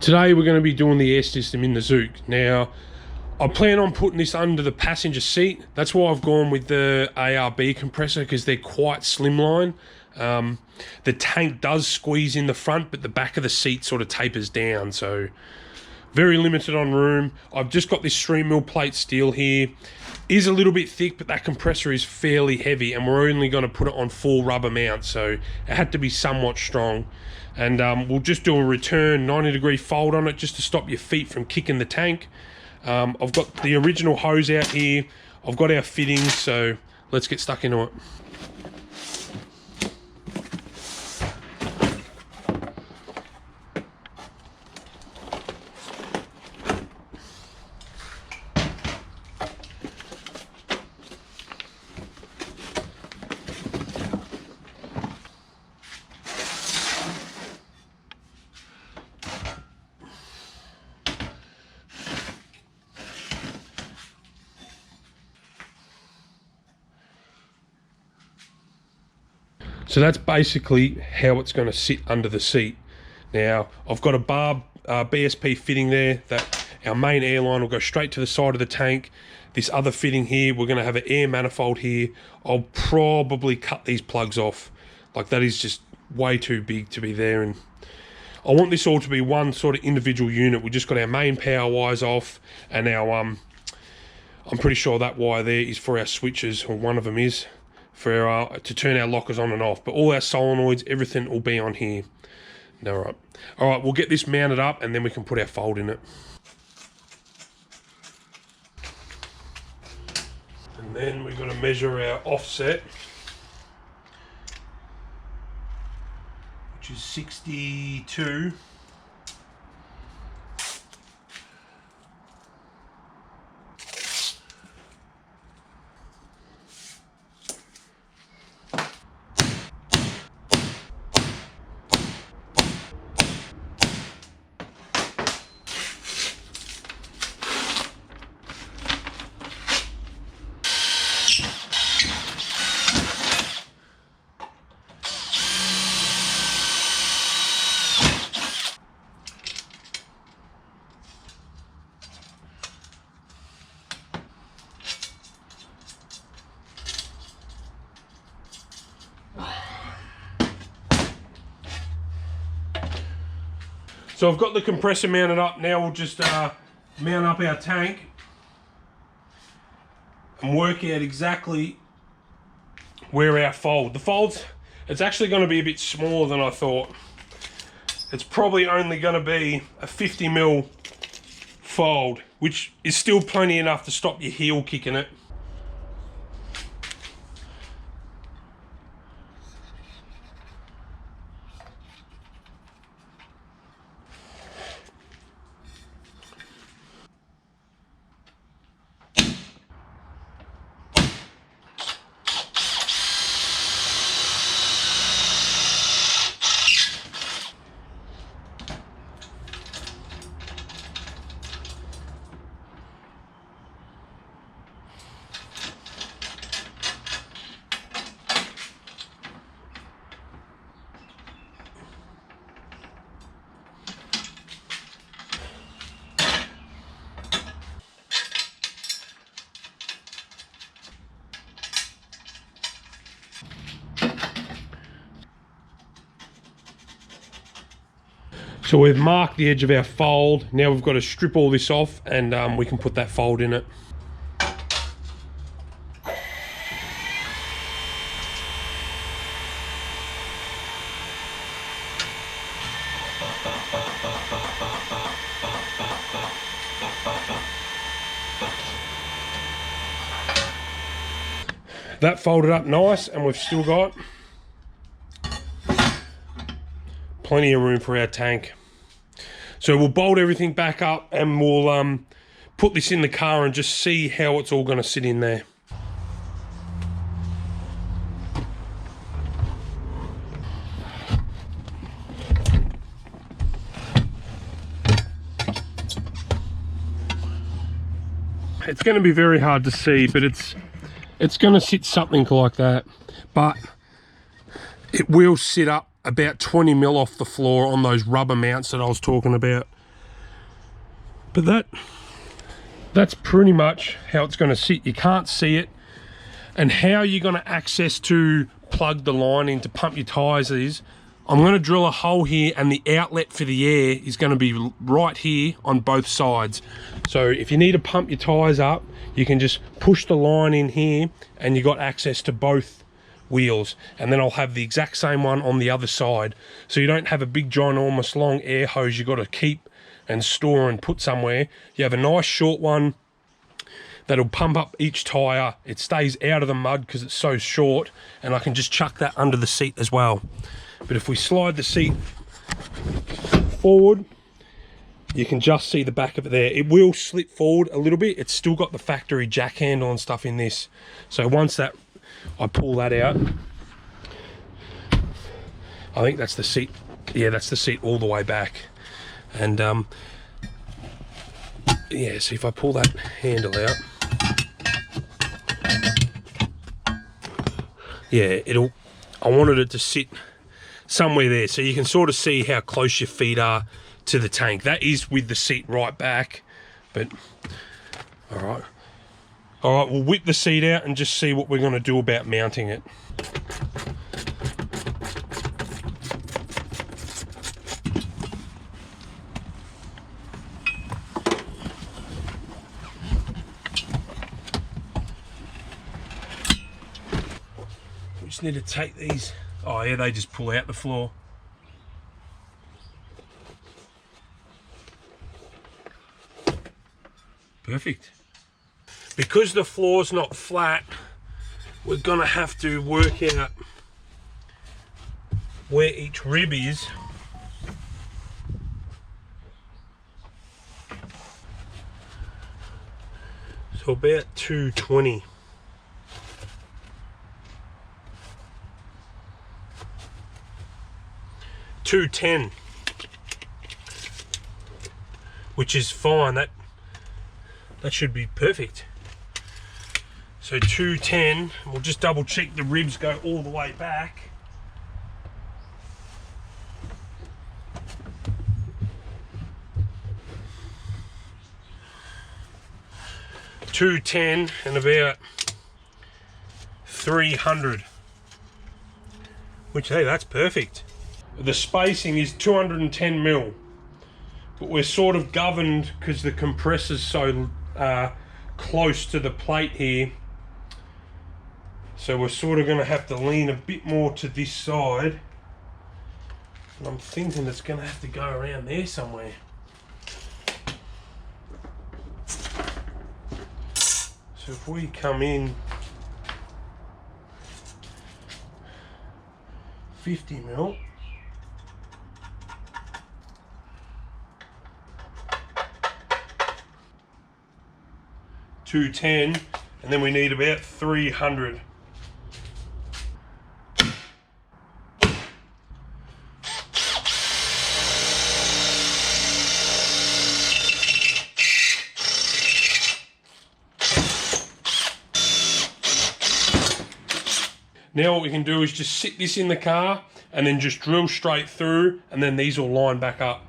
Today we're going to be doing the air system in the Zook. Now, I plan on putting this under the passenger seat. That's why I've gone with the ARB compressor, because they're quite slimline. The tank does squeeze in the front, but the back of the seat sort of tapers down, so very limited on room. I've just got this stream mill plate steel here. Is a little bit thick, but that compressor is fairly heavy, and we're only going to put it on 4 rubber mounts, so it had to be somewhat strong. And we'll just do a return 90-degree fold on it just to stop your feet from kicking the tank. I've got the original hose out here. I've got our fittings, so let's get stuck into it. So that's basically how it's going to sit under the seat. Now, I've got a barb BSP fitting there that our main airline will go straight to the side of the tank. This other fitting here, we're going to have an air manifold here. I'll probably cut these plugs off. Like, that is just way too big to be there, and I want this all to be one sort of individual unit. We just got our main power wires off, and our I'm pretty sure that wire there is for our switches, or one of them is for to turn our lockers on and off, but all our solenoids, everything will be on here. All right, we'll get this mounted up and then we can put our fold in it. And then we've got to measure our offset, which is 62. So I've got the compressor mounted up. Now we'll just mount up our tank and work out exactly where our fold. The folds, it's actually going to be a bit smaller than I thought. It's probably only going to be a 50mm fold, which is still plenty enough to stop your heel kicking it. So we've marked the edge of our fold. Now we've got to strip all this off and we can put that fold in it. That folded up nice, and we've still got plenty of room for our tank. So we'll bolt everything back up and we'll put this in the car and just see how it's all going to sit in there. It's going to be very hard to see, but it's going to sit something like that, but it will sit up about 20 mil off the floor on those rubber mounts that I was talking about. But that's pretty much how it's going to sit. You can't see it. And how you're going to access to plug the line in to pump your tyres is, I'm going to drill a hole here, and the outlet for the air is going to be right here on both sides. So if you need to pump your tyres up, you can just push the line in here and you got access to both wheels. And then I'll have the exact same one on the other side. So you don't have a big ginormous long air hose you got to keep and store and put somewhere. You have a nice short one that'll pump up each tyre. It stays out of the mud because it's so short, and I can just chuck that under the seat as well. But if we slide the seat forward, you can just see the back of it there. It will slip forward a little bit. It's still got the factory jack handle and stuff in this. So once that, I pull that out, I think that's the seat. Yeah, that's the seat all the way back. And yeah, so if I pull that handle out, yeah, I wanted it to sit somewhere there, so you can sort of see how close your feet are to the tank. That is with the seat right back, but all right, we'll whip the seat out and just see what we're going to do about mounting it. We just need to take these. Oh yeah, they just pull out the floor. Perfect. Because the floor's not flat, we're gonna have to work out where each rib is. So about 220. $210, which is fine. That should be perfect. So 210. We'll just double check the ribs go all the way back. $210 and about 300, which, hey, that's perfect. The spacing is 210 mil, but we're sort of governed because the compressor's so close to the plate here. So we're sort of going to have to lean a bit more to this side. And I'm thinking it's going to have to go around there somewhere. So if we come in 50 mil, $210, and then we need about 300. Now what we can do is just sit this in the car and then just drill straight through, and then these will line back up.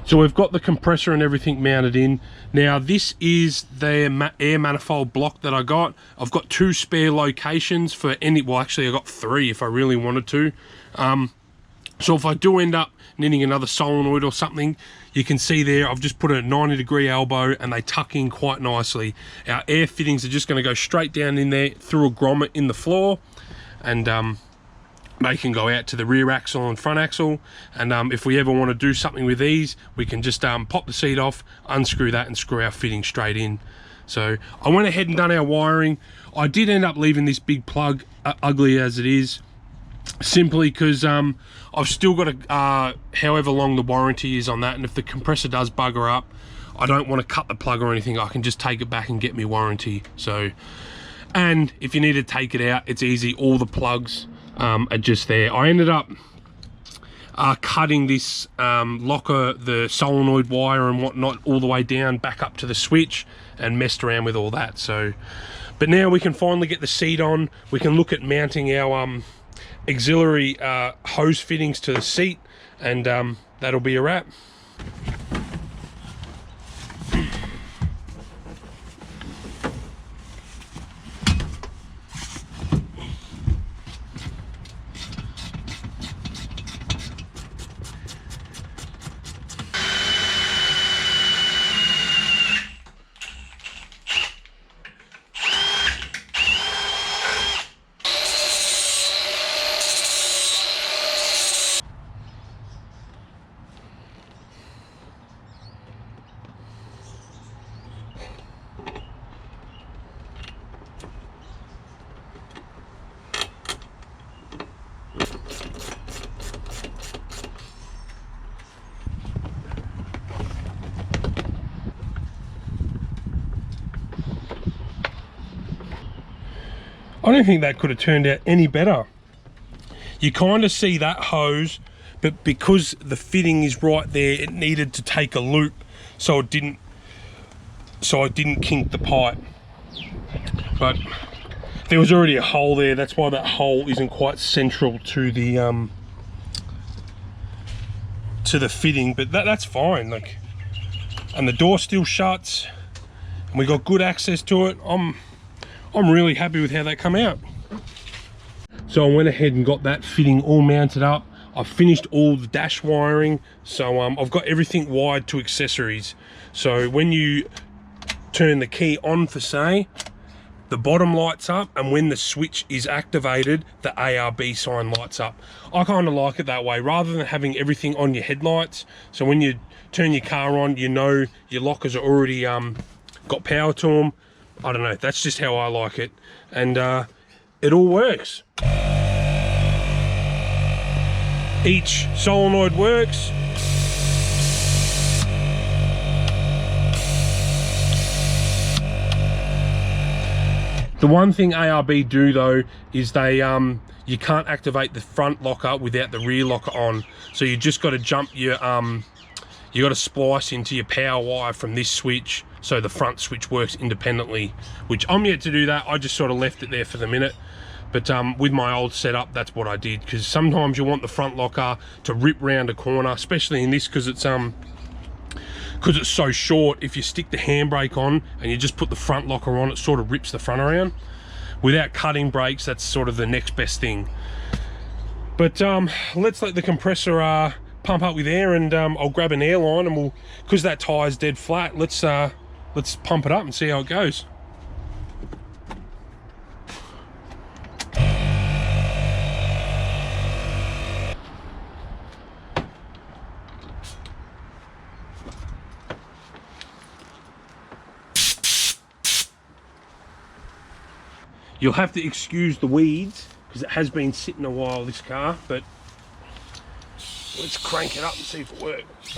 So we've got the compressor and everything mounted in. Now this is the air manifold block that I got. I've got 2 spare locations for any, well actually I got 3 if I really wanted to. So if I do end up needing another solenoid or something, you can see there I've just put a 90-degree elbow and they tuck in quite nicely. Our air fittings are just going to go straight down in there through a grommet in the floor, and they can go out to the rear axle and front axle. And if we ever want to do something with these, we can just pop the seat off, unscrew that and screw our fitting straight in. So I went ahead and done our wiring. I did end up leaving this big plug ugly as it is, simply because I've still got a however long the warranty is on that, and if the compressor does bugger up, I don't want to cut the plug or anything. I can just take it back and get me warranty. So, and if you need to take it out, it's easy. All the plugs are just there. I ended up cutting this locker, the solenoid wire and whatnot, all the way down back up to the switch, and messed around with all that. So, but now we can finally get the seat on. We can look at mounting our auxiliary hose fittings to the seat, and that'll be a wrap. I don't think that could have turned out any better. You kind of see that hose, but because the fitting is right there, it needed to take a loop, so it didn't, so I didn't kink the pipe. But there was already a hole there. That's why that hole isn't quite central to the fitting. But that's fine. Like, and the door still shuts, and we got good access to it. I'm really happy with how that come out. So I went ahead and got that fitting all mounted up. I've finished all the dash wiring, so I've got everything wired to accessories. So when you turn the key on for say, the bottom lights up, and when the switch is activated, the ARB sign lights up. I kind of like it that way, rather than having everything on your headlights. So when you turn your car on, you know your lockers are already got power to them. I don't know, that's just how I like it, and it all works. Each solenoid works. The one thing ARB do though is they you can't activate the front locker without the rear locker on, so you just got to jump your you got to splice into your power wire from this switch, so the front switch works independently, which I'm yet to do that. I just sort of left it there for the minute. But with my old setup, that's what I did, because sometimes you want the front locker to rip round a corner, especially in this, because it's so short. If you stick the handbrake on and you just put the front locker on, it sort of rips the front around. Without cutting brakes, that's sort of the next best thing. But let's let the compressor pump up with air, and I'll grab an air line, and we'll, because that tire's dead flat, let's pump it up and see how it goes. You'll have to excuse the weeds because it has been sitting a while, this car, but let's crank it up and see if it works.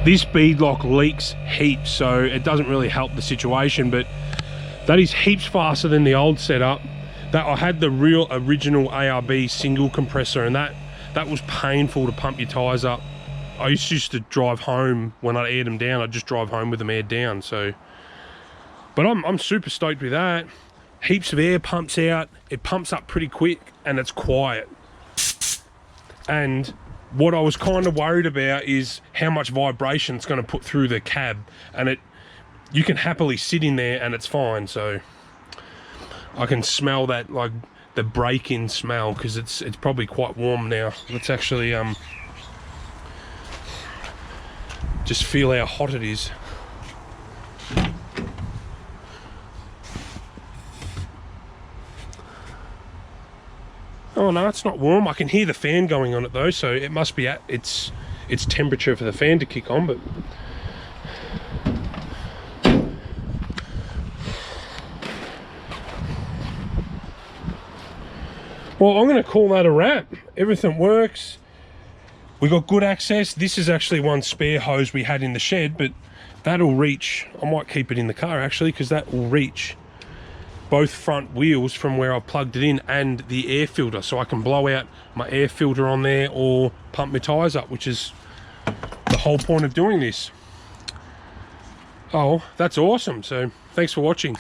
This bead lock leaks heaps, so it doesn't really help the situation, but that is heaps faster than the old setup. That I had the real original ARB single compressor, and that That was painful to pump your tyres up. I used to drive home when I aired them down. I'd just drive home with them aired down. So, but I'm super stoked with that. Heaps of air pumps out. It pumps up pretty quick and it's quiet. And what I was kind of worried about is how much vibration it's going to put through the cab, and you can happily sit in there and it's fine. So I can smell that, like the break-in smell, because it's probably quite warm now. Let's actually just feel how hot it is. Oh no, it's not warm. I can hear the fan going on it though, so it must be at its temperature for the fan to kick on. But well, I'm going to call that a wrap. Everything works. We got good access. This is actually one spare hose we had in the shed, but that'll reach. I might keep it in the car actually, because that will reach both front wheels from where I plugged it in, and the air filter, so I can blow out my air filter on there or pump my tyres up, which is the whole point of doing this. Oh, that's awesome. So thanks for watching.